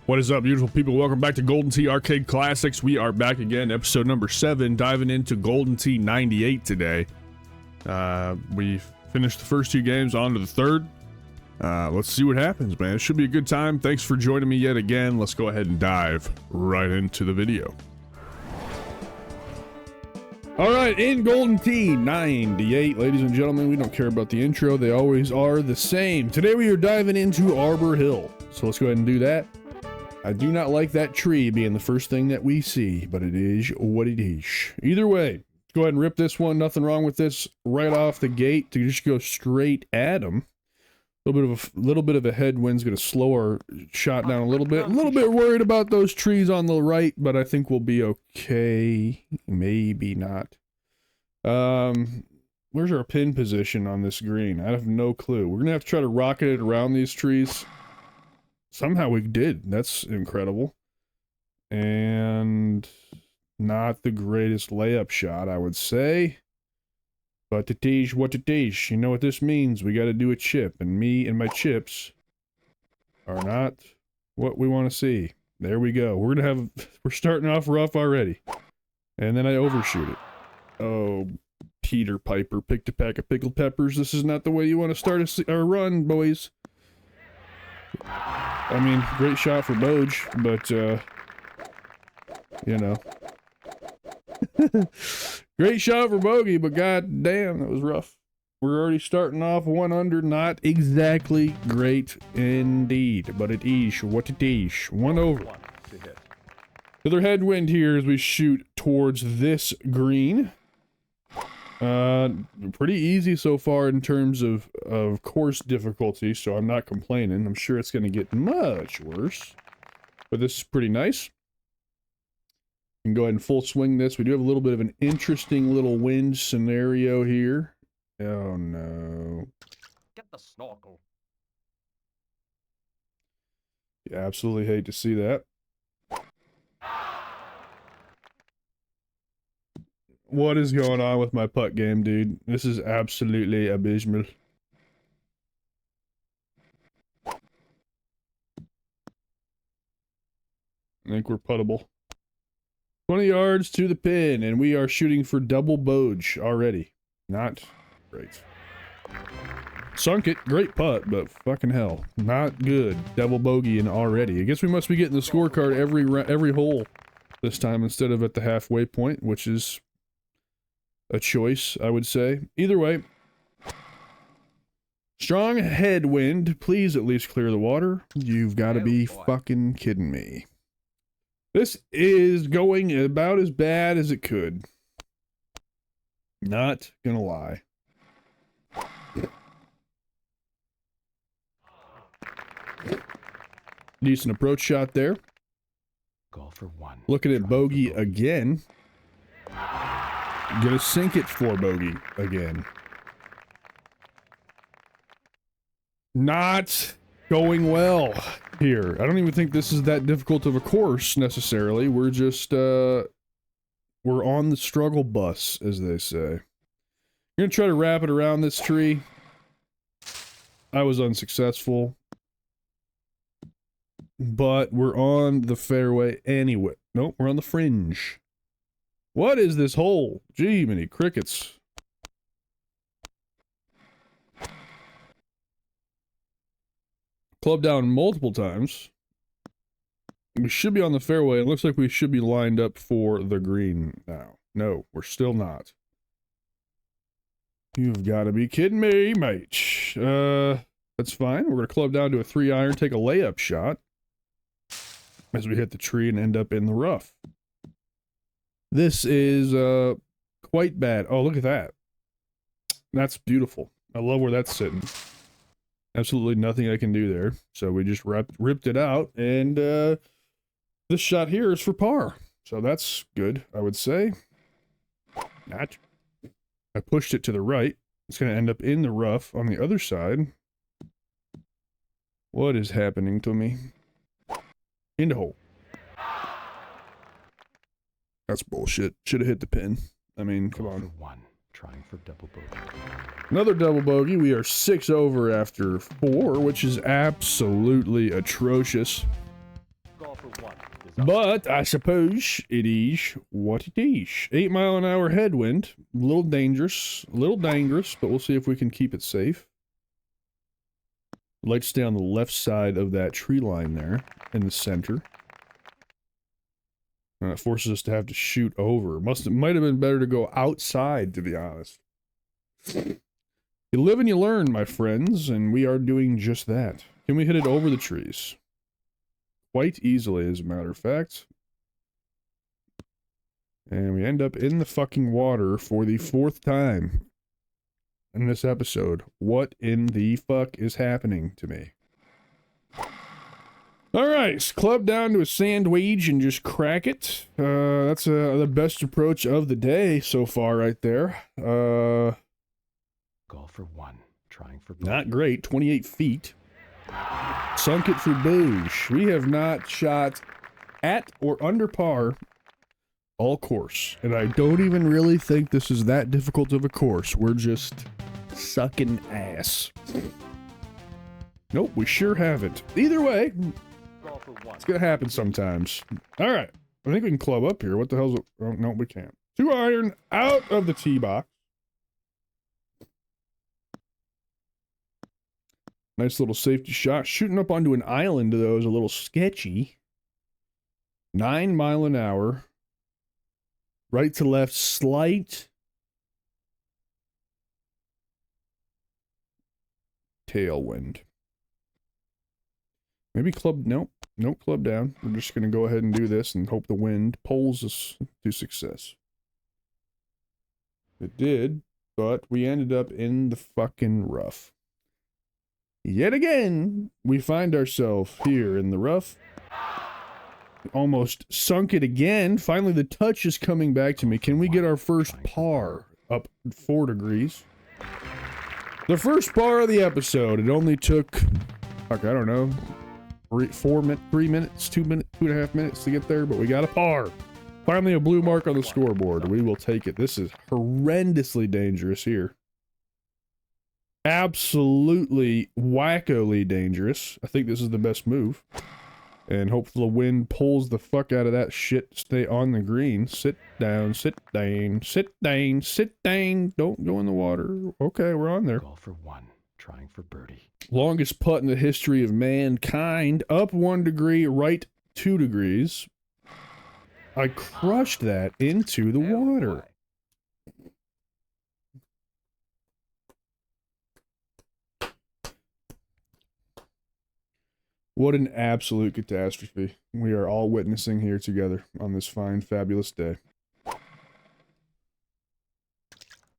What is up, beautiful people? Welcome back to Golden Tee Arcade Classics. We are back again, episode number 7, diving into Golden Tee 98 today. We finished the first 2 games, on to the third. Let's see what happens, man. It should be a good time. Thanks for joining me yet again. Let's go ahead and dive right into the video. All right, in Golden Tee 98, ladies and gentlemen, we don't care about the intro. They always are the same. Today we are diving into Arbor Hill. So let's go ahead and do that. I do not like that tree being the first thing that we see, but it is what it is. Either way, let's go ahead and rip this one. Nothing wrong with this right off the gate to just go straight at them. A little bit of a headwind's going to slow our shot down a little bit. A little bit worried about those trees on the right, but I think we'll be okay. Maybe not. Where's our pin position on this green? I have no clue. We're going to have to try to rocket it around these trees. Somehow we did. That's incredible. And not the greatest layup shot, I would say. But it is what it is. You know what this means. We got to do a chip. And me and my chips are not what we want to see. There we go. We're starting off rough already. And then I overshoot it. Oh, Peter Piper picked a pack of pickled peppers. This is not the way you want to start a run, boys. I mean, great shot for Boj, but, you know. Great shot for Bogey, but god damn, that was rough. We're already starting off 1 under, not exactly great indeed, but it is what it is. 1 over. Another headwind here as we shoot towards this green. Pretty easy so far in terms of course difficulty, so I'm not complaining. I'm sure it's going to get much worse, but this is pretty nice. We can go ahead and full swing this. We do have a little bit of an interesting little wind scenario here. Oh no. Get the snorkel. You absolutely hate to see that. What is going on with my putt game, dude? This is absolutely abysmal. I think we're puttable. 20 yards to the pin, and we are shooting for double Boj already. Not great. Sunk it. Great putt, but fucking hell. Not good. Double bogey in already. I guess we must be getting the scorecard every hole this time instead of at the halfway point, which is a choice, I would say. Either way, strong headwind. Please at least clear the water. You've got to be fucking kidding me. This is going about as bad as it could. Not gonna lie. Decent approach shot there. Go for 1. Looking at bogey again. Gonna sink it for bogey again. Not going well here. I don't even think this is that difficult of a course necessarily. We're just we're on the struggle bus, as they say. I'm gonna try to wrap it around this tree. I was unsuccessful, but we're on the fairway anyway. Nope, we're on the fringe. What is this hole? Gee, many crickets. Club down multiple times. We should be on the fairway. It looks like we should be lined up for the green now. No, we're still not. You've got to be kidding me, mate. That's fine. We're going to club down to a 3-iron, take a layup shot as we hit the tree and end up in the rough. This is quite bad. Oh, look at that. That's beautiful. I love where that's sitting. Absolutely nothing I can do there. So we just ripped it out, and this shot here is for par. So that's good, I would say. Not. I pushed it to the right. It's going to end up in the rough on the other side. What is happening to me? In the hole. That's bullshit. Should have hit the pin. I mean, come on. 1. Trying for double bogey. Another double bogey. We are 6 over after 4, which is absolutely atrocious. Go for one. Is up. But I suppose it is what it is. 8-mile-an-hour headwind. A little dangerous, but we'll see if we can keep it safe. I'd like to stay on the left side of that tree line there, in the center. And it forces us to have to shoot over. It might have been better to go outside, to be honest. You live and you learn, my friends, and we are doing just that. Can we hit it over the trees? Quite easily, as a matter of fact. And we end up in the fucking water for the 4th time in this episode. What in the fuck is happening to me? Alright, club down to a sandwich and just crack it. That's the best approach of the day so far right there. Golf for one. Trying for Not great, 28 feet. Sunk it for booge. We have not shot at or under par all course. And I don't even really think this is that difficult of a course. We're just sucking ass. Nope, we sure haven't. Either way, Golf for one. it's gonna happen sometimes. Alright, I think we can club up here. What the hell's it? Oh, no, we can't. 2-iron out of the tee box. Nice little safety shot. Shooting up onto an island, though, is a little sketchy. 9 mile an hour. Right to left, slight tailwind. Maybe club, nope, club down. We're just going to go ahead and do this and hope the wind pulls us to success. It did, but we ended up in the fucking rough. Yet again, we find ourselves here in the rough. Almost sunk it again. Finally, the touch is coming back to me. Can we get our first par up 4 degrees? The first par of the episode. It only took, fuck, I don't know, 3 minutes, 2 minutes, 2.5 minutes to get there, but we got a par. Finally, a blue mark on the scoreboard. We will take it. This is horrendously dangerous here. Absolutely wackoly dangerous. I think this is the best move. And hopefully the wind pulls the fuck out of that shit. Stay on the green. Sit down, sit down, sit down, sit down. Don't go in the water. Okay, we're on there. Golf for one. Trying for birdie. Longest putt in the history of mankind. Up 1 degree, right 2 degrees. I crushed that into the water. What an absolute catastrophe we are all witnessing here together on this fine, fabulous day.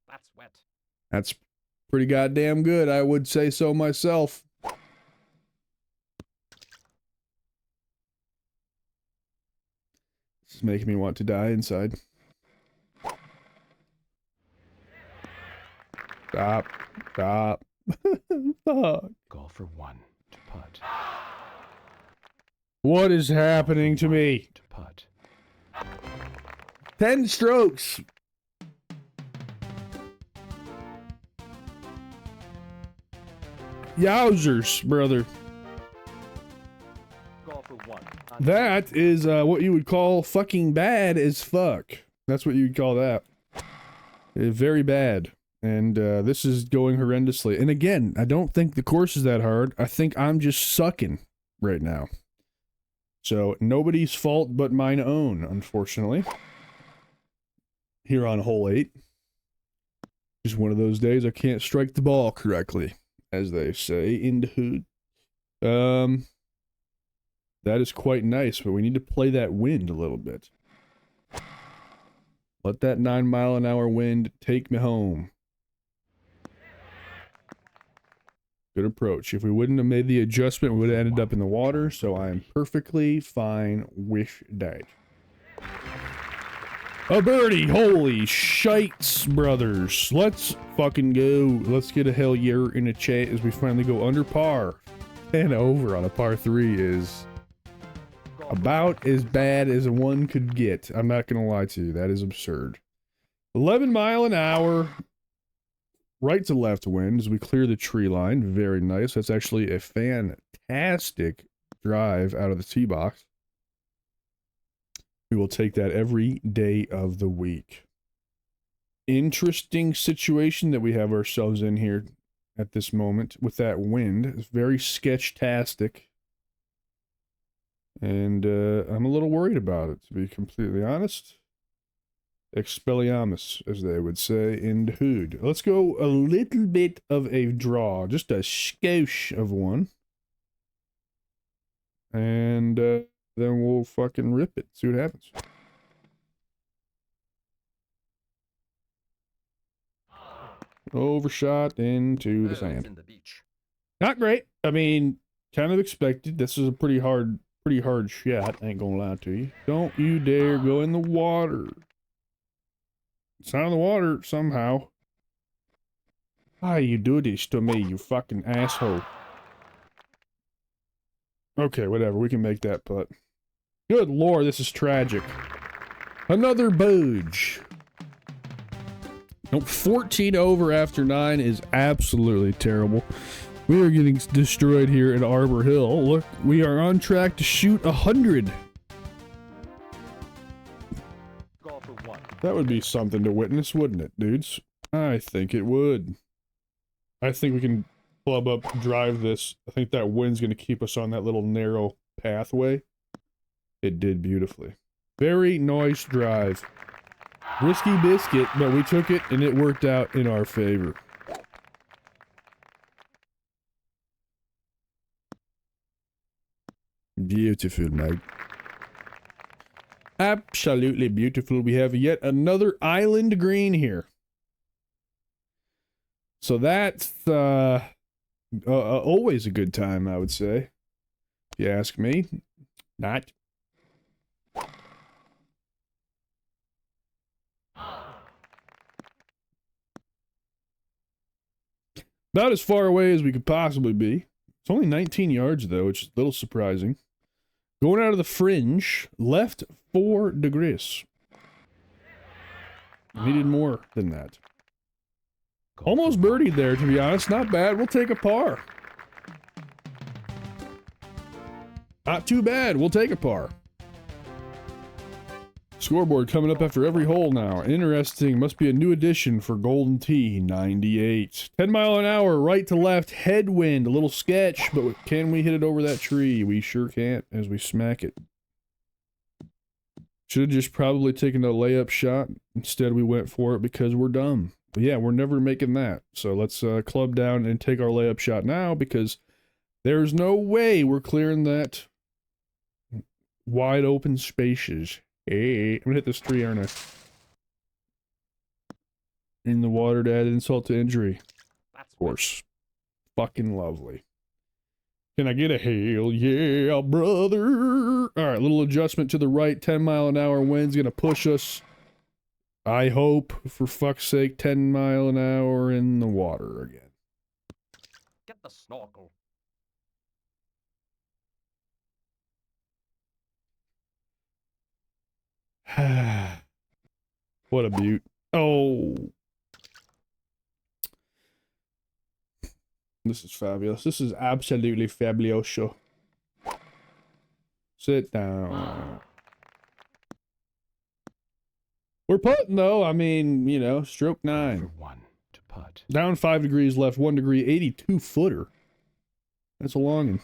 That's wet. That's pretty goddamn good, I would say so myself. This is making me want to die inside. Stop. Stop. Fuck. Golf for one. To putt. What is happening to me? To putt. 10 strokes. Yowzers, brother. Golf for one. That is what you would call fucking bad as fuck. That's what you'd call that. Very bad. And this is going horrendously. And again, I don't think the course is that hard. I think I'm just sucking right now. So, nobody's fault but mine own, unfortunately. Here on hole 8. Just one of those days I can't strike the ball correctly, as they say in the hood. That is quite nice, but we need to play that wind a little bit. Let that 9 mile an hour wind take me home. Good approach. If we wouldn't have made the adjustment, we would have ended up in the water, so I am perfectly fine with that. A birdie! Holy shites, brothers. Let's fucking go. Let's get a hell yeah in the chat as we finally go under par. And over on a par 3 is about as bad as one could get. I'm not gonna lie to you. That is absurd. 11 mile an hour. Right to left wind as we clear the tree line. Very nice. That's actually a fantastic drive out of the tee box. We will take that every day of the week. Interesting situation that we have ourselves in here at this moment with that wind. It's very sketch-tastic. And I'm a little worried about it, to be completely honest. Expelliarmus, as they would say in the hood. Let's go a little bit of a draw, just a skosh of one. And then we'll fucking rip it, see what happens. Overshot into the sand. In the beach. Not great. I mean, kind of expected. This is a pretty hard shot, I ain't gonna lie to you. Don't you dare go in the water. It's not in the water somehow. Why you do this to me, you fucking asshole? Okay, whatever. We can make that putt. Good lord, this is tragic. Another booge. Nope, 14 over after 9 is absolutely terrible. We are getting destroyed here at Arbor Hill. Look, we are on track to shoot 100. Go for 1. That would be something to witness, wouldn't it, dudes? I think it would. I think we can club up, drive this. I think that wind's going to keep us on that little narrow pathway. It did beautifully. Very nice drive. Risky biscuit, but we took it and it worked out in our favor. Beautiful, mate. Absolutely beautiful. We have yet another island green here. So that's always a good time, I would say. If you ask me. Not. About as far away as we could possibly be. It's only 19 yards, though, which is a little surprising. Going out of the fringe, left 4 degrees. Needed more than that. Almost birdied there, to be honest. Not bad. We'll take a par. Not too bad. We'll take a par. Scoreboard coming up after every hole now. Interesting. Must be a new addition for Golden Tee 98. 10 mile an hour, right to left, headwind. A little sketch, but can we hit it over that tree? We sure can't as we smack it. Should have just probably taken a layup shot. Instead, we went for it because we're dumb. But yeah, we're never making that. So let's club down and take our layup shot now because there's no way we're clearing that wide open spaces. Hey, I'm gonna hit this tree, aren't I? In the water to add insult to injury. Of course. Fucking lovely. Can I get a hell yeah, brother? Alright, little adjustment to the right. 10 mile an hour wind's gonna push us. I hope, for fuck's sake, 10 mile an hour in the water again. Get the snorkel. What a beaut. Oh. This is fabulous. This is absolutely fabuloso. Sit down. We're putting, though. I mean, you know, stroke 9. 1 to putt. Down 5 degrees left, 1 degree, 82 footer. That's a longin'.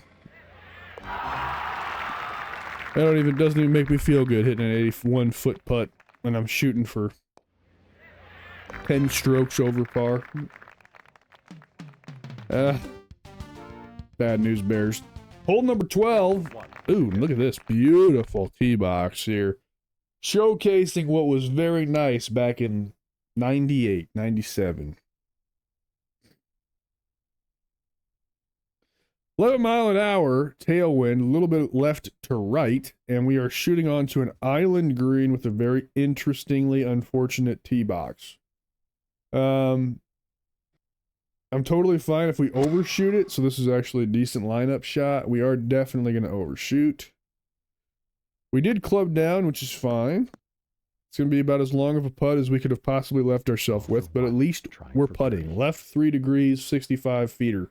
That doesn't even make me feel good hitting an 81 foot putt when I'm shooting for 10 strokes over par. Bad news bears. Hole number 12. Ooh, look at this beautiful tee box here. Showcasing what was very nice back in 98, 97. 11 mile an hour, tailwind, a little bit left to right, and we are shooting onto an island green with a very interestingly unfortunate tee box. I'm totally fine if we overshoot it, so this is actually a decent lineup shot. We are definitely going to overshoot. We did club down, which is fine. It's going to be about as long of a putt as we could have possibly left ourselves with, but at least we're putting. Left 3 degrees, 65 feeder.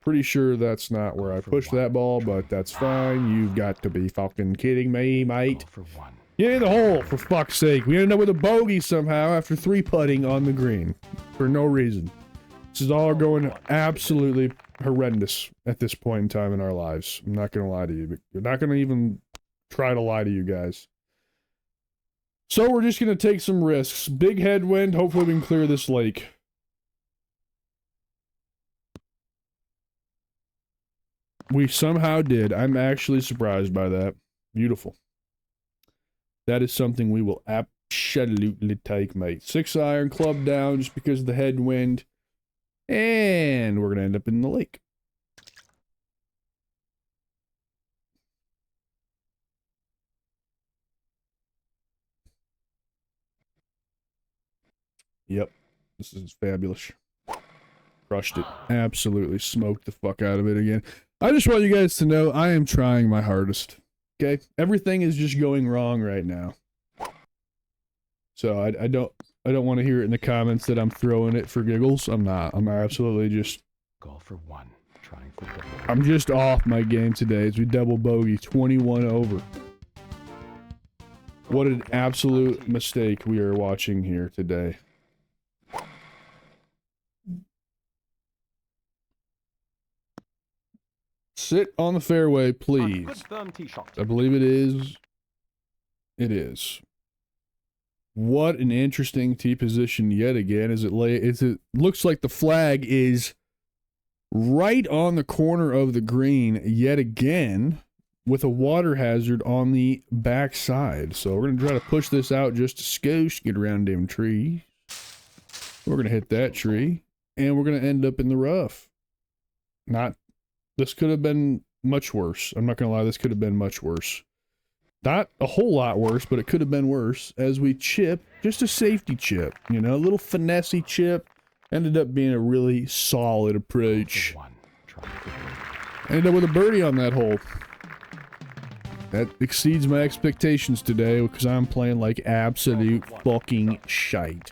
Pretty sure that's not where I pushed that ball, but that's fine. You've got to be fucking kidding me, mate. For one. Get in the hole, for fuck's sake. We ended up with a bogey somehow after 3-putting on the green. For no reason. This is all going absolutely horrendous at this point in time in our lives. I'm not gonna lie to you. We're not gonna even try to lie to you guys. So we're just gonna take some risks. Big headwind, hopefully we can clear this lake. We somehow did. I'm actually surprised by that. Beautiful. That is something we will absolutely take, mate. 6-iron, club down just because of the headwind. And we're going to end up in the lake. Yep. This is fabulous. Crushed it. Absolutely smoked the fuck out of it again. I just want you guys to know I am trying my hardest. Okay? Everything is just going wrong right now. So I don't want to hear it in the comments that I'm throwing it for giggles. I'm not. I'm absolutely just... Golf for one. Trying for double. I'm just off my game today as we double bogey 21 over. What an absolute mistake we are watching here today. Sit on the fairway, please. Good firm tee shot. I believe it is. It is. What an interesting tee position yet again. It looks like the flag is right on the corner of the green yet again with a water hazard on the back side. So we're going to try to push this out just a skosh, get around them trees. We're going to hit that tree and we're going to end up in the rough. This could have been much worse. I'm not going to lie, this could have been much worse. Not a whole lot worse, but it could have been worse as we chip, just a safety chip, you know, a little finessey chip. Ended up being a really solid approach. Ended up with a birdie on that hole. That exceeds my expectations today because I'm playing like absolute fucking shite.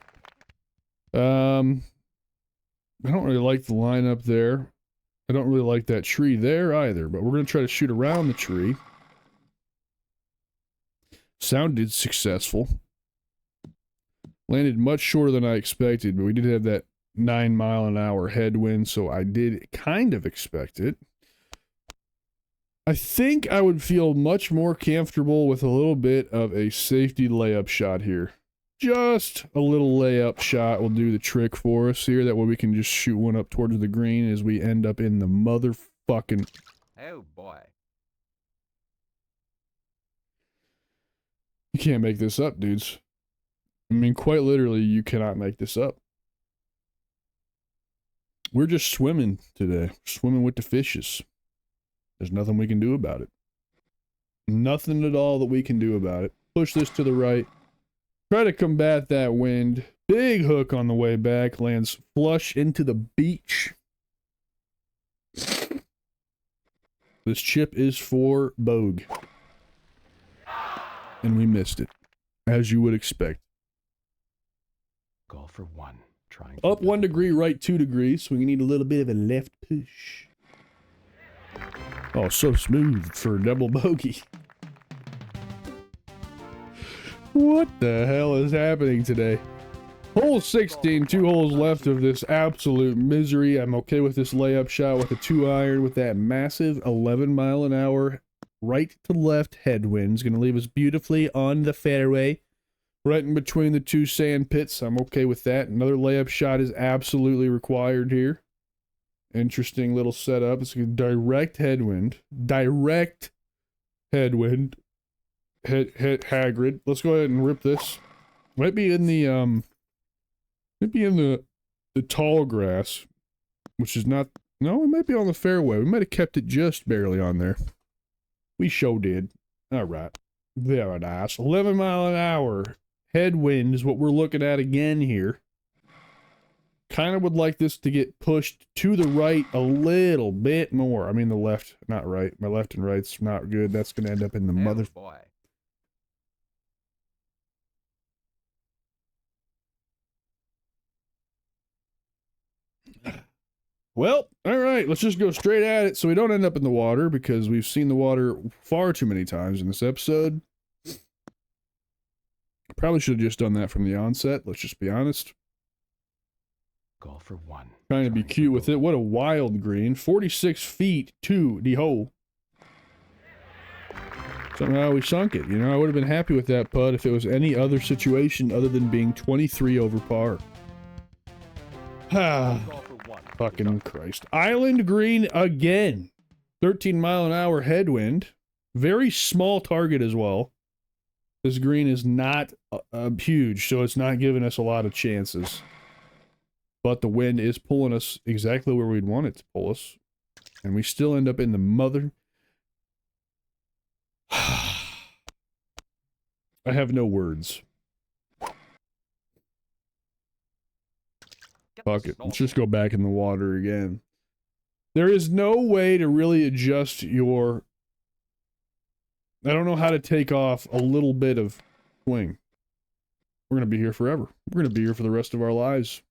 I don't really like the lineup there. I don't really like that tree there either, but we're going to try to shoot around the tree. Sounded successful. Landed much shorter than I expected, but we did have that 9-mile-an-hour headwind, so I did kind of expect it. I think I would feel much more comfortable with a little bit of a safety layup shot here. Just a little layup shot will do the trick for us here. That way we can just shoot one up towards the green as we end up in the motherfucking... Oh boy. You can't make this up, dudes. I mean, quite literally, you cannot make this up. We're just swimming today. Swimming with the fishes. There's nothing we can do about it. Nothing at all that we can do about it. Push this to the right. Try to combat that wind. Big hook on the way back. Lands flush into the beach. This chip is for Bogue. And we missed it. As you would expect. Golf for one. Trying Up 1 degree, right 2 degrees. So we need a little bit of a left push. Oh, so smooth for a double bogey. What the hell is happening today? Hole 16, 2 holes left of this absolute misery. I'm okay with this layup shot with a 2-iron with that massive 11-mile-an-hour right to left headwind. It's going to leave us beautifully on the fairway. Right in between the 2 sand pits. I'm okay with that. Another layup shot is absolutely required here. Interesting little setup. It's a direct headwind. Direct headwind. Hagrid. Let's go ahead and rip this. Might be in the the tall grass, which is not. No, it might be on the fairway. We might have kept it just barely on there. We sure did. All right. Very nice. 11-mile-an-hour headwind is what we're looking at again here. Kind of would like this to get pushed to the right a little bit more. I mean the left, not right. My left and right's not good. That's going to end up in the mother... boy. Well, all right, let's just go straight at it so we don't end up in the water because we've seen the water far too many times in this episode. Probably should have just done that from the onset. Let's just be honest. Call for one. Trying to be cute with it. What a wild green. 46 feet to the hole. Somehow we sunk it. You know, I would have been happy with that putt if it was any other situation other than being 23 over par. Fucking Christ. Island green again. 13-mile-an-hour headwind. Very small target as well. This green is not huge, so it's not giving us a lot of chances. But the wind is pulling us exactly where we'd want it to pull us. And we still end up in the mother... I have no words. Fuck it. Let's just go back in the water again. There is no way to really adjust your... I don't know how to take off a little bit of swing. We're going to be here forever. We're going to be here for the rest of our lives.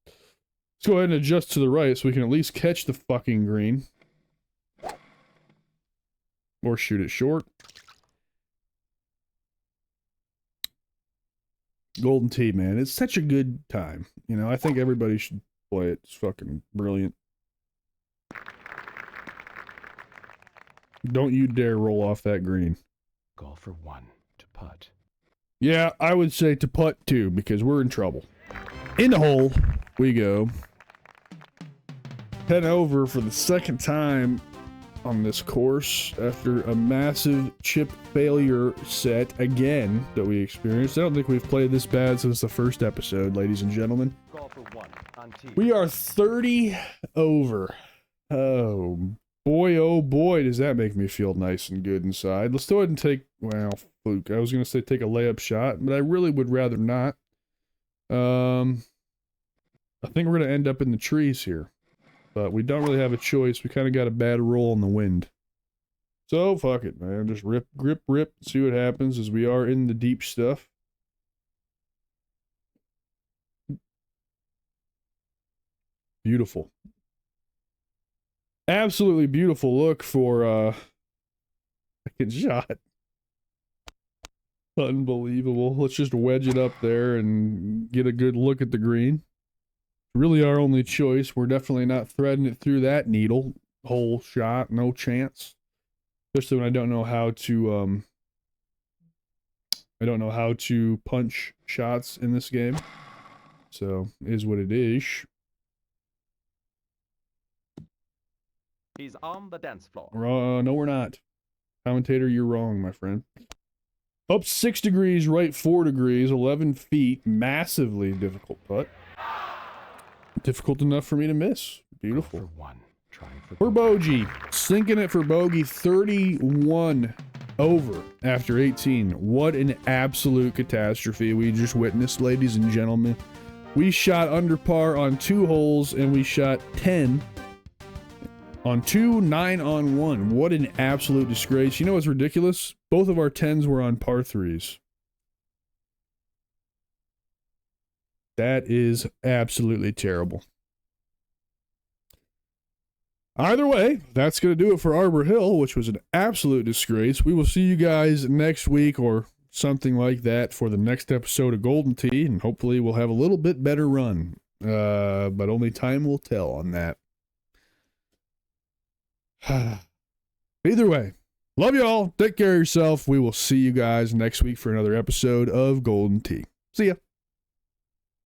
Let's go ahead and adjust to the right so we can at least catch the fucking green. Or shoot it short. Golden Tee, man. It's such a good time. You know, I think everybody should play it. It's fucking brilliant. Don't you dare roll off that green. Call for one to putt. Yeah, I would say to putt too, because we're in trouble. In the hole we go. Head over for the second time on this course after a massive chip failure set again that we experienced. I don't think we've played this bad since the first episode, ladies and gentlemen. Call for one on tee. We are 30 over. Oh boy, does that make me feel nice and good inside. Let's go ahead and take, well, fluke. I was going to say take a layup shot, but I really would rather not. I think we're going to end up in the trees here. But we don't really have a choice. We kind of got a bad roll in the wind. So, fuck it, man. Just rip, see what happens as we are in the deep stuff. Beautiful. Absolutely beautiful look for, fucking shot. Unbelievable. Let's just wedge it up there and get a good look at the green. Really our only choice. We're definitely not threading it through that needle. Whole shot, no chance. Especially when I don't know how to punch shots in this game. So, is what it is. He's on the dance floor. No, we're not. Commentator, you're wrong, my friend. Up 6 degrees, right 4 degrees, 11 feet. Massively difficult putt. Difficult enough for me to miss. Beautiful. For one, trying for bogey. Sinking it for bogey. 31 over after 18. What an absolute catastrophe we just witnessed, ladies and gentlemen. We shot under par on 2 holes, and we shot 10 on 2, 9 on 1. What an absolute disgrace. You know what's ridiculous? Both of our 10s were on par 3s. That is absolutely terrible. Either way, that's going to do it for Arbor Hill, which was an absolute disgrace. We will see you guys next week or something like that for the next episode of Golden Tee, and hopefully we'll have a little bit better run. But only time will tell on that. Either way, love you all. Take care of yourself. We will see you guys next week for another episode of Golden Tee. See ya.